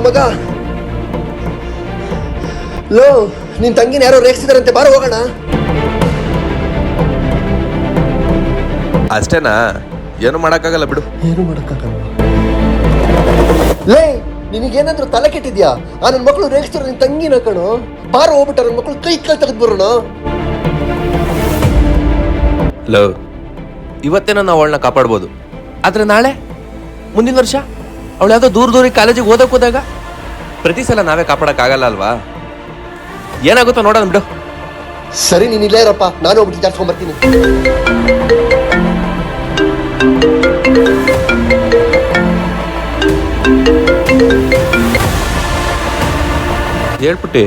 ಮಗ ಲೋ ನಿನ್ ತಂಗಿನ ಯಾರೋ ರೇಗಿಸಿದಾರಂತೆ, ಬಾರೋ ಹೋಗೋಣ. ಅಷ್ಟೇನಾ? ಏನು ಮಾಡಕ್ಕಾಗಲ್ಲ ಬಿಡು. ಏನು ಮಾಡಕ್ಕಾಗಲ್ಲ. ಲೇ ನಿನಗೇನಾದ್ರೂ ತಲೆ ಕೆಟ್ಟಿದ್ಯಾ? ಆ ನನ್ನ ಮಕ್ಕಳು ರೇಗಿಸ್ತಾರ ನಿನ್ ತಂಗಿನ ಕಣೋ. ಬಾರೋ ಹೋಗ್ಬಿಟ್ಟ ನನ್ನ ಮಕ್ಕಳು ಕೈ ತೆಗೆದು ಬರೋಣ. ಲೋ, ಇವತ್ತೇನೋ ನಾವು ಅವಳನ್ನ ಕಾಪಾಡ್ಬೋದು, ಆದ್ರೆ ನಾಳೆ ಮುಂದಿನ ವರ್ಷ ಅವಳು ಯಾವುದೋ ದೂರ ಕಾಲೇಜಿಗೆ ಓದಕ್ಕೆ ಹೋದಾಗ ಪ್ರತಿ ಸಲ ನಾವೇ ಕಾಪಾಡಕ್ಕಾಗಲ್ಲ ಅಲ್ವಾ? ಏನಾಗುತ್ತೋ ನೋಡೋಣ ಬಿಡು. ಸರಿ ನೀನ್ ಇಲ್ಲೇ ಇರಪ್ಪ, ನಾನು ಹೋಗ್ಬಿಟ್ಟು ಜಾಸ್ಕೊಂಡ್ ಬರ್ತೀನಿ. ಹೇಳ್ಬಿಟ್ಟಿ